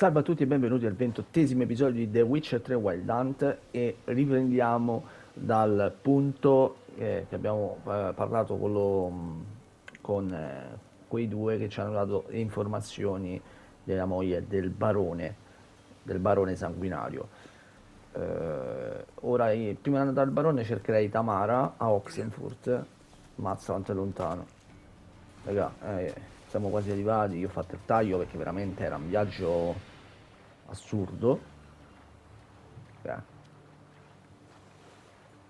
Salve a tutti e benvenuti al ventottesimo episodio di The Witcher 3 Wild Hunt e riprendiamo dal punto che abbiamo parlato con quei due che ci hanno dato le informazioni della moglie del barone sanguinario. Ora, prima di andare al barone cercherei Tamara a Oxenfurt, mazza quanto è lontano. Raga, siamo quasi arrivati, io ho fatto il taglio perché veramente era un viaggio assurdo.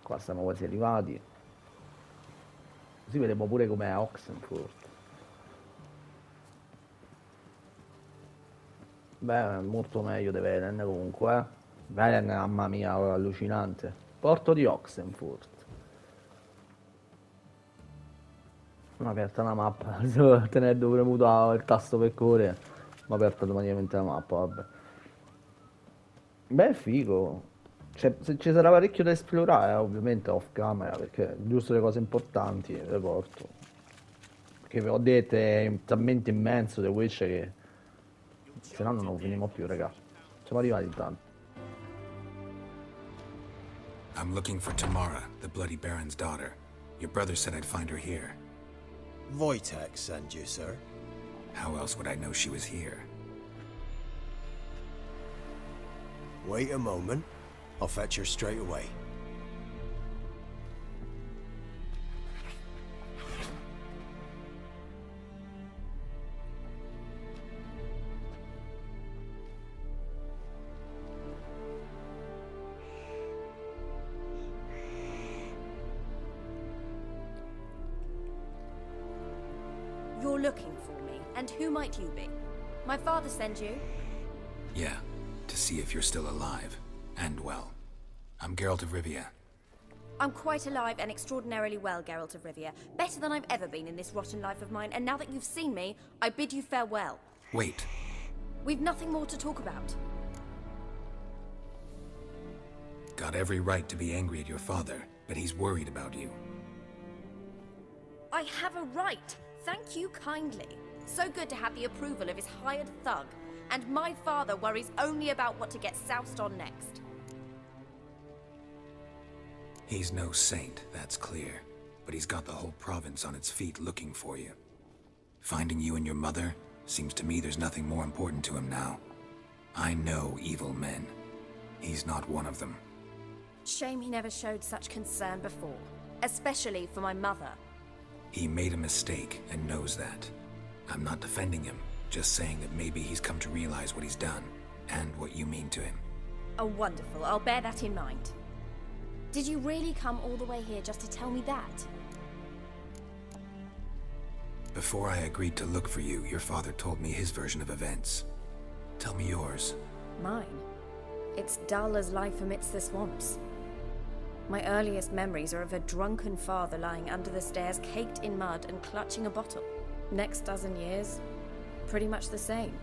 Qua siamo quasi arrivati. Così vedremo pure com'è a Oxenfurt. Beh, molto meglio di Velen comunque, eh. Velen, mamma mia, allucinante. Porto di Oxenfurt. Mi ha aperta una mappa, tenendo premuto il tasto per correre, mi ha aperto automaticamente la mappa, vabbè. Beh, figo. Cioè, se ci sarà parecchio da esplorare, ovviamente off camera, perché giusto le cose importanti le porto. Perché vi ho detto, è talmente immenso The Witch che se no non lo finimo più, raga. Siamo arrivati intanto. I'm looking for Tamara, the Bloody Baron's daughter. Your brother said I'd find her here. Wojtek sent you, sir. How else would I know she was here? Wait a moment. I'll fetch her straight away. You're looking for me, and who might you be? My father sent you? Yeah, to see if you're still alive. And well. I'm Geralt of Rivia. I'm quite alive and extraordinarily well, Geralt of Rivia. Better than I've ever been in this rotten life of mine, and now that you've seen me, I bid you farewell. Wait. We've nothing more to talk about. Got every right to be angry at your father, but he's worried about you. I have a right. Thank you kindly. So good to have the approval of his hired thug. And my father worries only about what to get soused on next. He's no saint, that's clear. But he's got the whole province on its feet looking for you. Finding you and your mother, seems to me there's nothing more important to him now. I know evil men. He's not one of them. Shame he never showed such concern before. Especially for my mother. He made a mistake and knows that. I'm not defending him, just saying that maybe he's come to realize what he's done, and what you mean to him. Oh, wonderful. I'll bear that in mind. Did you really come all the way here just to tell me that? Before I agreed to look for you, your father told me his version of events. Tell me yours. Mine? It's dull as life amidst the swamps. My earliest memories are of a drunken father lying under the stairs, caked in mud and clutching a bottle. Next dozen years, pretty much the same.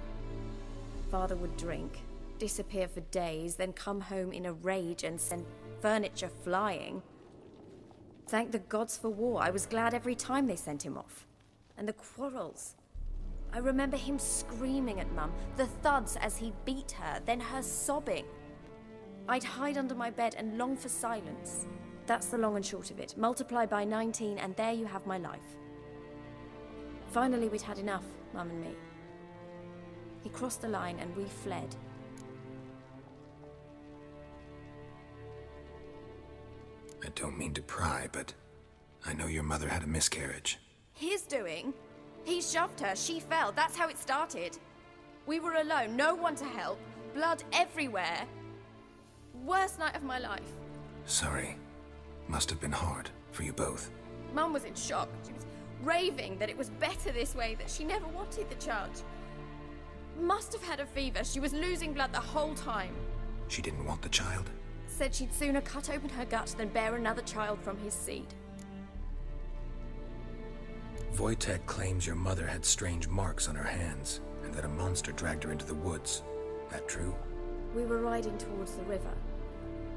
Father would drink, disappear for days, then come home in a rage and send furniture flying. Thank the gods for war. I was glad every time they sent him off. And the quarrels. I remember him screaming at Mum, the thuds as he beat her, then her sobbing. I'd hide under my bed and long for silence. That's the long and short of it. Multiply by 19 and there you have my life. Finally, we'd had enough, Mum and me. He crossed the line and we fled. I don't mean to pry, but I know your mother had a miscarriage. His doing? He shoved her, she fell, that's how it started. We were alone, no one to help, blood everywhere. Worst night of my life. Sorry. Must have been hard for you both. Mum was in shock. She was raving that it was better this way, that she never wanted the charge. Must have had a fever. She was losing blood the whole time. She didn't want the child? Said she'd sooner cut open her gut than bear another child from his seed. Wojtek claims your mother had strange marks on her hands, and that a monster dragged her into the woods. That true? We were riding towards the river.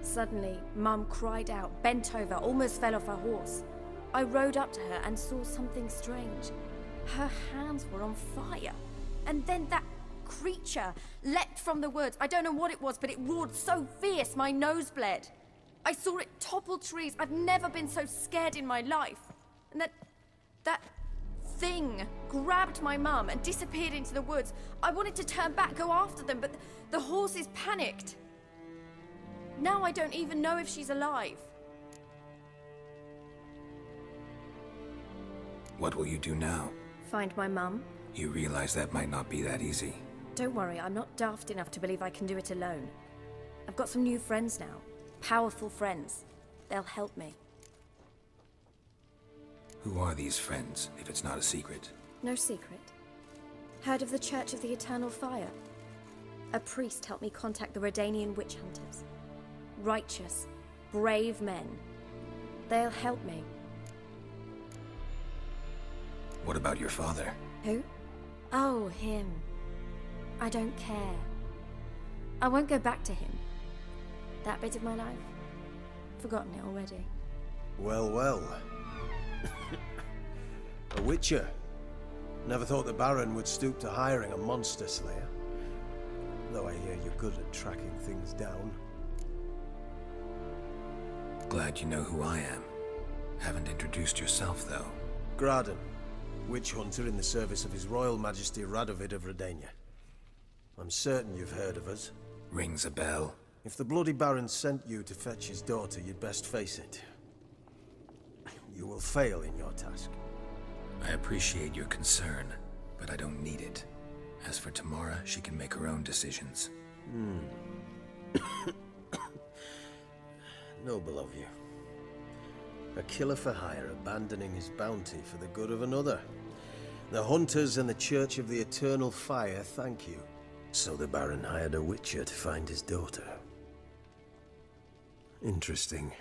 Suddenly, Mum cried out, bent over, almost fell off her horse. I rode up to her and saw something strange. Her hands were on fire. And then that creature leapt from the woods. I don't know what it was, but it roared so fierce my nose bled. I saw it topple trees. I've never been so scared in my life. And that thing grabbed my mum and disappeared into the woods. I wanted to turn back, go after them, but the horses panicked. Now I don't even know if she's alive. What will you do now? Find my mum. You realize that might not be that easy. Don't worry, I'm not daft enough to believe I can do it alone. I've got some new friends now. Powerful friends. They'll help me. Who are these friends, if it's not a secret? No secret. Heard of the Church of the Eternal Fire? A priest helped me contact the Redanian witch hunters. Righteous, brave men. They'll help me. What about your father? Who? Oh, him. I don't care. I won't go back to him. That bit of my life? Forgotten it already. Well, well. A witcher. Never thought the Baron would stoop to hiring a monster slayer. Though I hear you're good at tracking things down. Glad you know who I am. Haven't introduced yourself, though. Graden, witch hunter in the service of His Royal Majesty Radovid of Redania. I'm certain you've heard of us. Rings a bell. If the bloody Baron sent you to fetch his daughter, you'd best face it. You will fail in your task. I appreciate your concern, but I don't need it. As for Tamara, she can make her own decisions. Noble of you. A killer for hire abandoning his bounty for the good of another. The hunters and the Church of the Eternal Fire thank you. So the Baron hired a witcher to find his daughter. Interesting.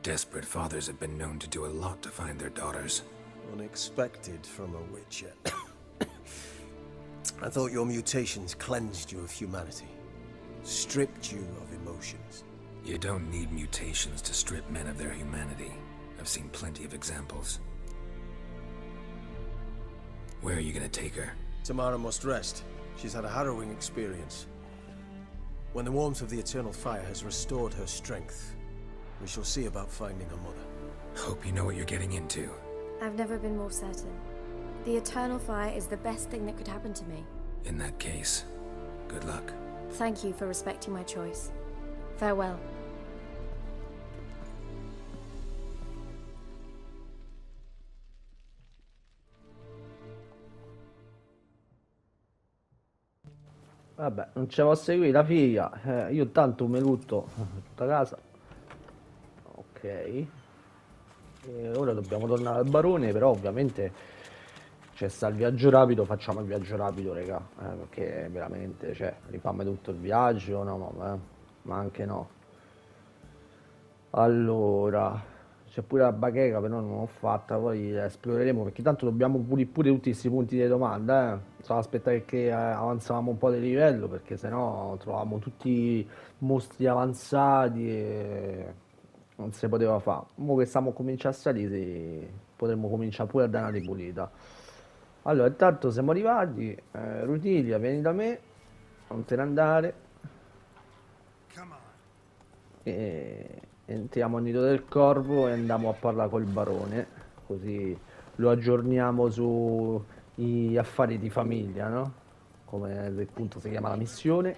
Desperate fathers have been known to do a lot to find their daughters. Unexpected from a witcher. I thought your mutations cleansed you of humanity. Stripped you of emotions. You don't need mutations to strip men of their humanity. I've seen plenty of examples. Where are you gonna take her? Tamara must rest. She's had a harrowing experience. When the warmth of the Eternal Fire has restored her strength, we shall see about finding her mother. Hope you know what you're getting into. I've never been more certain. The Eternal Fire is the best thing that could happen to me. In that case, good luck. Thank you for respecting my choice. Farewell. Vabbè, non ce la posso seguire la figlia. Io tanto me lutto tutta casa. Ok. E ora dobbiamo tornare al barone, però ovviamente c'è sta il viaggio rapido, facciamo il viaggio rapido, raga. Perché veramente, cioè, rifammi tutto il viaggio, no, ma anche no. Allora, c'è pure la bacheca, però non l'ho fatta, poi esploreremo, perché tanto dobbiamo pulire pure tutti questi punti di domanda, Stavo aspettare che avanzavamo un po' di livello, perché sennò trovavamo tutti mostri avanzati e non si poteva fare. Ora che stiamo cominciando a salire, sì, potremmo cominciare pure a dare una ripulita. Allora, intanto siamo arrivati, Rutilia, vieni da me, non te ne andare. E entriamo al nido del corvo e andiamo a parlare col barone, così lo aggiorniamo sugli affari di famiglia, no? Come appunto si chiama la missione.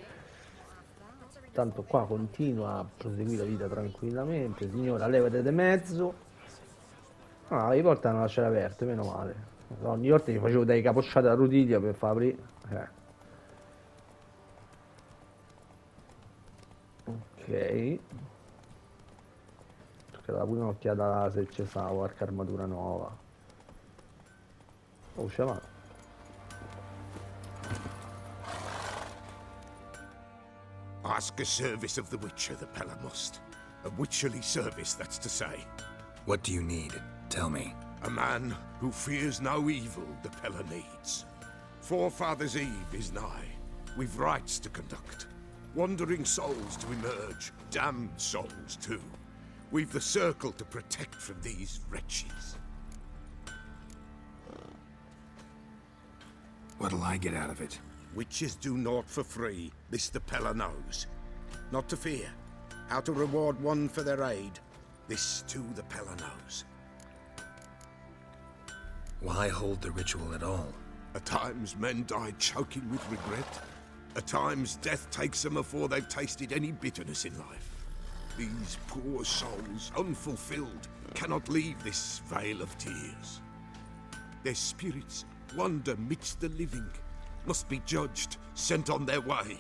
Tanto qua continua a proseguire la vita tranquillamente. Signora, levate di mezzo. Ah, le porte hanno lasciato aperte, meno male. Ogni volta gli facevo dei capocciate a Rutilia per far aprire. Ok. Da pure un'occhiata se c'è sta qualche armatura nuova. Oh, c'è va. Ask a service of the Witcher, the Pella must. A witcherly service, that's to say. What do you need? Tell me. A man who fears no evil the Pella needs. Forefathers' Eve is nigh. We've rites to conduct. Wandering souls to emerge. Damned souls, too. We've the circle to protect from these wretches. What'll I get out of it? Witches do naught for free, this the Peller knows. Not to fear, how to reward one for their aid, this too the Peller knows. Why hold the ritual at all? At times men die choking with regret. At times death takes them before they've tasted any bitterness in life. These poor souls, unfulfilled, cannot leave this vale of tears. Their spirits wander midst the living, must be judged, sent on their way.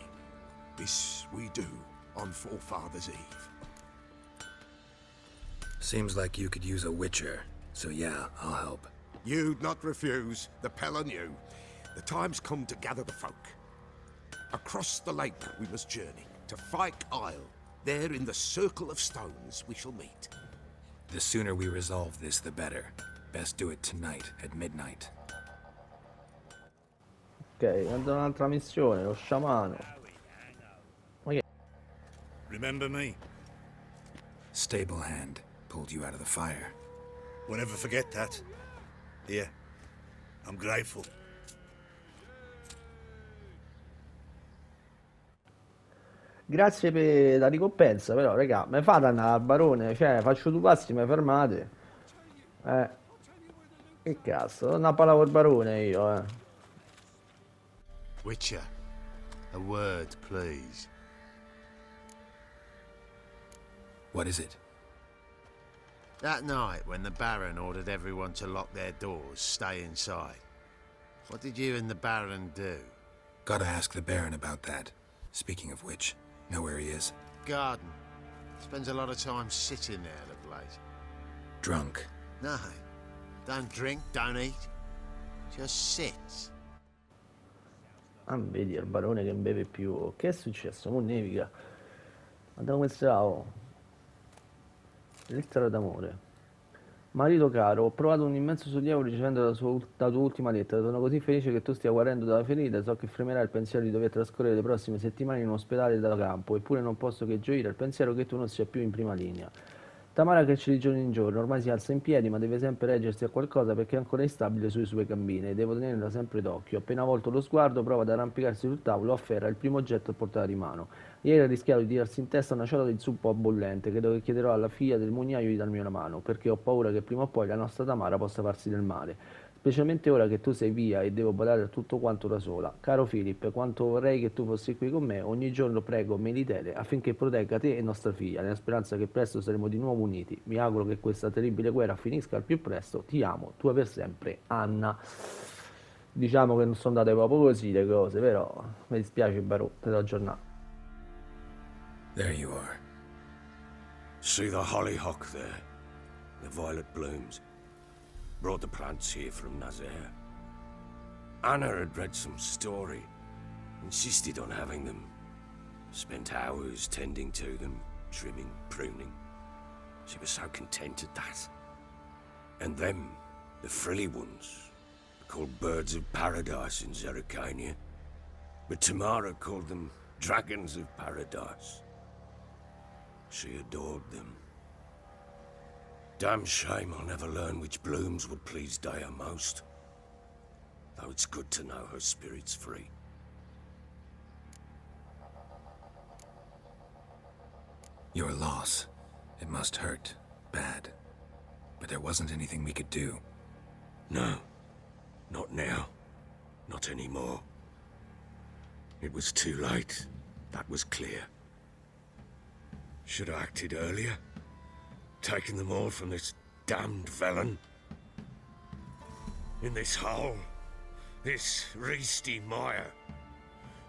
This we do on Forefathers' Eve. Seems like you could use a witcher, so yeah, I'll help. You'd not refuse, the Peller knew. The time's come to gather the folk. Across the lake we must journey, to Fyke Isle. There in the circle of stones we shall meet. The sooner we resolve this, the better. Best do it tonight, at midnight. Ok, andò un'altra missione, lo sciamano. Ok. Remember me? Stable hand pulled you out of the fire. Won't ever forget that. Here, I'm grateful. Grazie per la ricompensa, però, raga, mi fate andare al barone, cioè, faccio due passi, mi fermate. Che cazzo, non parlare col barone io, Witcher, a word, please. What is it? That night when the Baron ordered everyone to lock their doors, stay inside. What did you and the Baron do? Gotta ask the Baron about that. Speaking of which, know where he is? Garden. Spends a lot of time sitting there of late. Drunk. No. Don't drink, don't eat. Just sits. Ah, vedi, il barone che non beve più. Che è successo? Mo nevica. Guarda come stavo. Lettera d'amore. Marito caro, ho provato un immenso sollievo ricevendo la tua ultima lettera. Sono così felice che tu stia guarendo dalla ferita. So che fremerà il pensiero di dover trascorrere le prossime settimane in un ospedale da campo. Eppure non posso che gioire al pensiero che tu non sia più in prima linea. Tamara cresce di giorno in giorno, ormai si alza in piedi, ma deve sempre reggersi a qualcosa perché è ancora instabile sulle sue gambine e devo tenerla sempre d'occhio. Appena volto lo sguardo, prova ad arrampicarsi sul tavolo, afferra il primo oggetto a portata di mano. Ieri ha rischiato di tirarsi in testa una ciotola di zuppo bollente, credo che chiederò alla figlia del mugnaio di darmi una mano, perché ho paura che prima o poi la nostra Tamara possa farsi del male. Specialmente ora che tu sei via e devo badare a tutto quanto da sola. Caro Philip, quanto vorrei che tu fossi qui con me, ogni giorno prego Melitele affinché protegga te e nostra figlia, nella speranza che presto saremo di nuovo uniti. Mi auguro che questa terribile guerra finisca al più presto. Ti amo, tua per sempre, Anna. Diciamo che non sono andate proprio così le cose, però mi dispiace Barò, te l'ho aggiornato. There you are. See the hollyhock there? The violet blooms. Brought the plants here from Nazaire. Anna had read some story. Insisted on having them. Spent hours tending to them, trimming, pruning. She was so content at that. And them, the frilly ones, called birds of paradise in Zerrikania. But Tamara called them dragons of paradise. She adored them. Damn shame I'll never learn which blooms would please Dea most. Though it's good to know her spirit's free. Your loss. It must hurt. Bad. But there wasn't anything we could do. No. Not now. Not anymore. It was too late. That was clear. Should have acted earlier. Taken them all from this damned felon. In this hole. This reesty mire.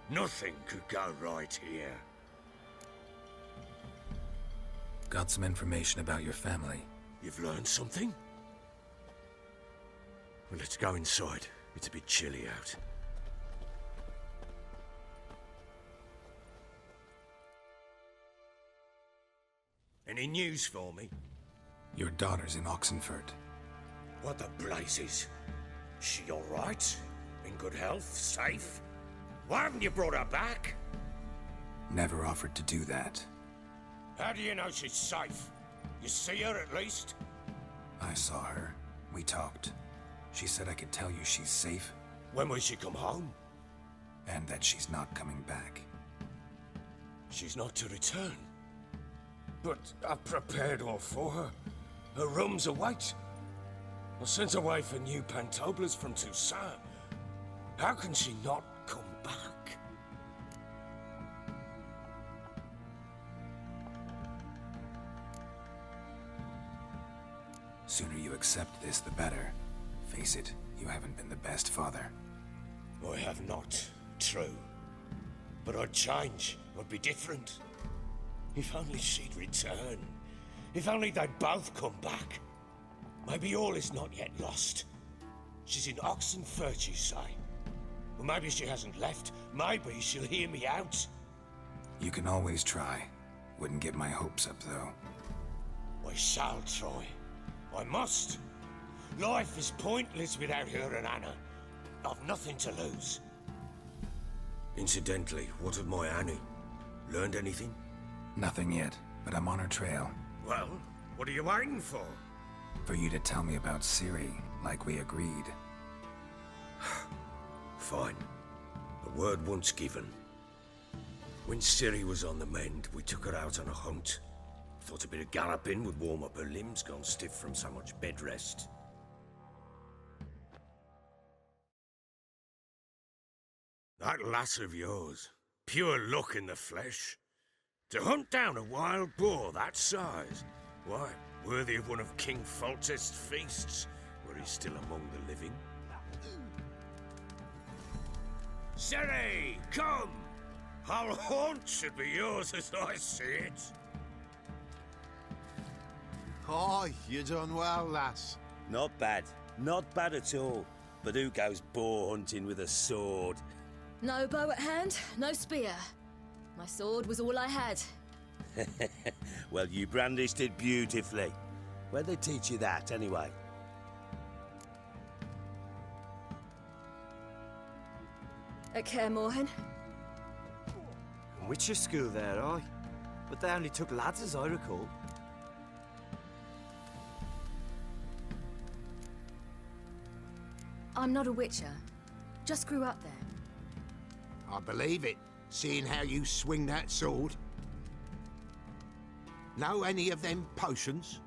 Nothing could go right here. Got some information about your family. You've learned something? Well, let's go inside. It's a bit chilly out. Any news for me? Your daughter's in Oxenford. What the blazes? She all right? In good health? Safe? Why haven't you brought her back? Never offered to do that. How do you know she's safe? You see her at least? I saw her. We talked. She said I could tell you she's safe When will she come home? And that she's not coming back. She's not to return. But I've prepared all for her. Her rooms await. I sent away for new pantoblas from Toussaint. How can she not come back? Sooner you accept this, the better. Face it, you haven't been the best father. I have not, true. But I'd change, I'd be different. If only she'd return. If only they'd both come back. Maybe all is not yet lost. She's in Oxenfurt, you say? Well, maybe she hasn't left. Maybe she'll hear me out. You can always try. Wouldn't get my hopes up, though. I shall try. I must. Life is pointless without her and Anna. I've nothing to lose. Incidentally, what of my Annie? Learned anything? Nothing yet, but I'm on her trail. Well, what are you waiting for? For you to tell me about CIRI, like we agreed. Fine. A word once given. When CIRI was on the mend, we took her out on a hunt. Thought a bit of galloping would warm up her limbs, gone stiff from so much bed rest. That lass of yours, pure luck in the flesh. To hunt down a wild boar that size, why, worthy of one of King Foltest's feasts, where he's still among the living. CIRI, come! Our haunt should be yours as I see it. Oh, you done well, lass. Not bad. Not bad at all. But who goes boar hunting with a sword? No bow at hand, no spear. My sword was all I had. Well, you brandished it beautifully. Where'd they teach you that, anyway? At Caermorhen. Witcher school there, aye. But they only took lads, as I recall. I'm not a witcher. Just grew up there. I believe it, seeing how you swing that sword. Know any of them potions?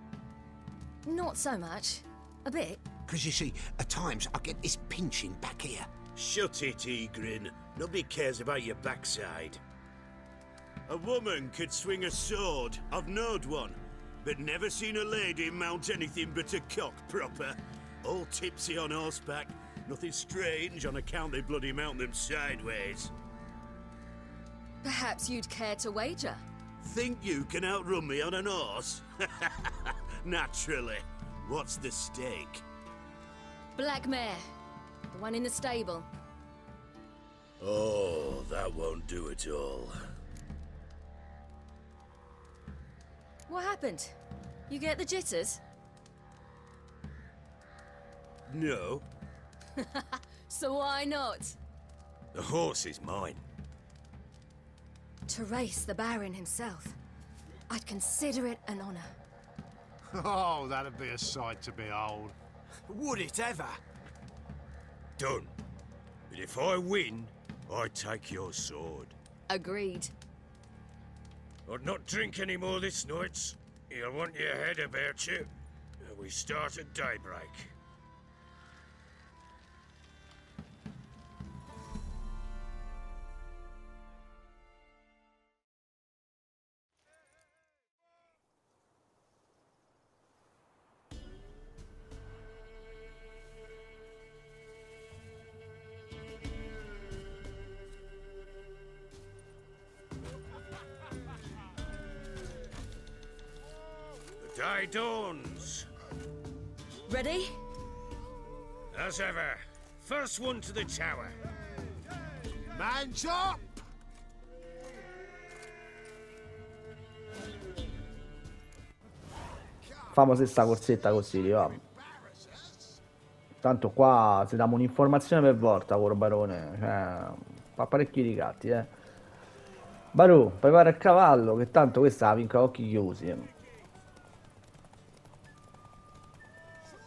Not so much. A bit. Because you see, at times I get this pinching back here. Shut it, Egrin. Nobody cares about your backside. A woman could swing a sword. I've knowed one. But never seen a lady mount anything but a cock proper. All tipsy on horseback. Nothing strange on account they bloody mount them sideways. Perhaps you'd care to wager? Think you can outrun me on an horse? Naturally. What's the stake? Black mare. The one in the stable. Oh, that won't do at all. What happened? You get the jitters? No. So why not? The horse is mine. To race the Baron himself. I'd consider it an honor. Oh, that'd be a sight to behold. Would it ever? Done. But if I win, I take your sword. Agreed. I'd not drink any more this night. You'll want your head about you. We start at daybreak. The day dawns. Ready? As ever. First one to the tower. Man's up! Famo se sta corsetta così, va. Tanto qua se diamo un'informazione per volta con il barone, cioè, fa parecchi ricatti, Barù, prepara il cavallo, che tanto questa la vinca a occhi chiusi.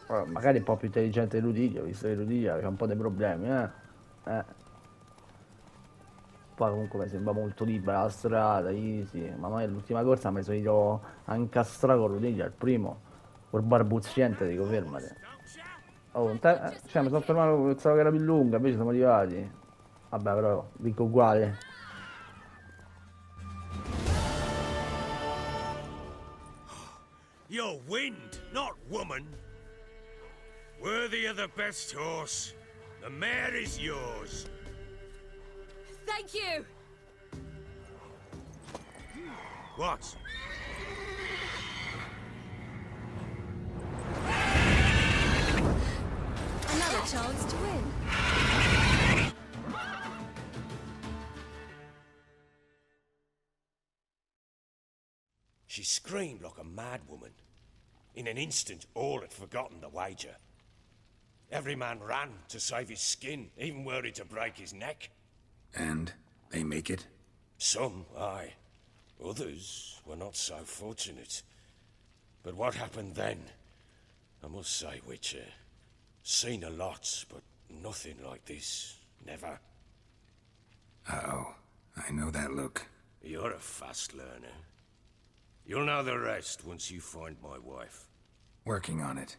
Magari un po' più intelligente di Ludiglio, visto che Ludiglio ha un po' dei problemi, Poi comunque mi sembra molto libera la strada, easy. Ma noi all'ultima corsa mi sono ido a incastrare con Lunedì al primo. Col barbuzziente, dico fermati. Oh, cioè mi sono fermato, pensavo che era più lunga, invece siamo arrivati. Vabbè, però dico uguale. You're wind, not woman. Worthy of the best horse. The mare is yours. Thank you! What? Another chance to win. She screamed like a mad woman. In an instant, all had forgotten the wager. Every man ran to save his skin, even were it to break his neck. And they make it? Some, aye. Others were not so fortunate. But what happened then? I must say, Witcher, seen a lot, but nothing like this. Never. Uh-oh. I know that look. You're a fast learner. You'll know the rest once you find my wife. Working on it.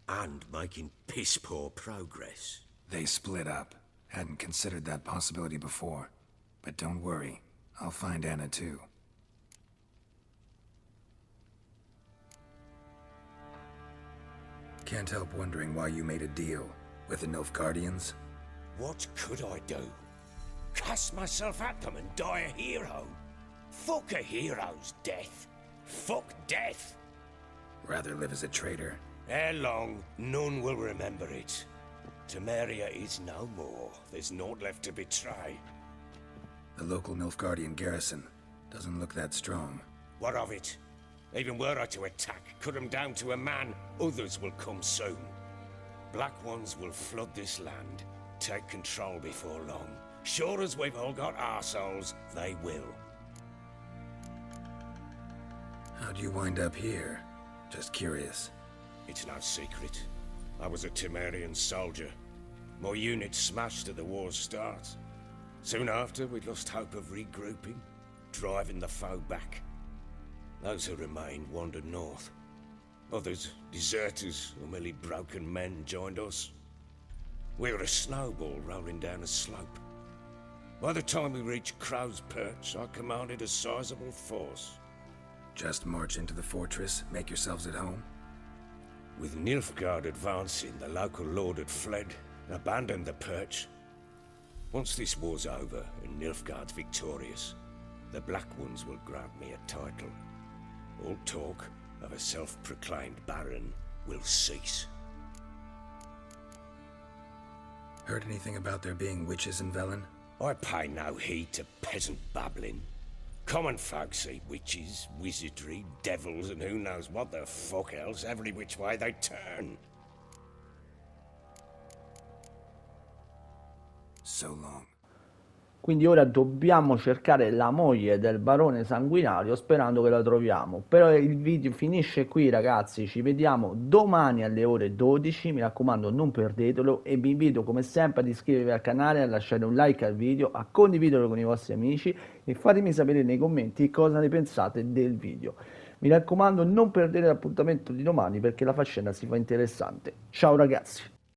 And making piss-poor progress. They split up. Hadn't considered that possibility before. But don't worry. I'll find Anna too. Can't help wondering why you made a deal with the Nilfgaardians. What could I do? Cast myself at them and die a hero? Fuck a hero's death. Fuck death. Rather live as a traitor. Ere long, none will remember it. Temeria is no more. There's naught left to betray. The local Nilfgaardian garrison doesn't look that strong. What of it? Even were I to attack, cut them down to a man, others will come soon. Black ones will flood this land, take control before long. Sure as we've all got arseholes, they will. How'd you wind up here? Just curious. It's no secret. I was a Temerian soldier. My unit smashed at the war's start. Soon after, we'd lost hope of regrouping, driving the foe back. Those who remained wandered north. Others, deserters or merely broken men, joined us. We were a snowball rolling down a slope. By the time we reached Crow's Perch, I commanded a sizable force. Just march into the fortress, make yourselves at home? With Nilfgaard advancing, the local lord had fled, abandoned the Perch. Once this war's over and Nilfgaard's victorious, the Black Ones will grant me a title. All talk of a self-proclaimed baron will cease. Heard anything about there being witches in Velen? I pay no heed to peasant babbling. Common folk see witches, wizardry, devils, and who knows what the fuck else every which way they turn. So long. Quindi ora dobbiamo cercare la moglie del barone sanguinario sperando che la troviamo. Però il video finisce qui, ragazzi, ci vediamo domani alle ore 12, mi raccomando non perdetelo e vi invito come sempre ad iscrivervi al canale, a lasciare un like al video, a condividerlo con i vostri amici e fatemi sapere nei commenti cosa ne pensate del video. Mi raccomando non perdete l'appuntamento di domani perché la faccenda si fa interessante. Ciao ragazzi!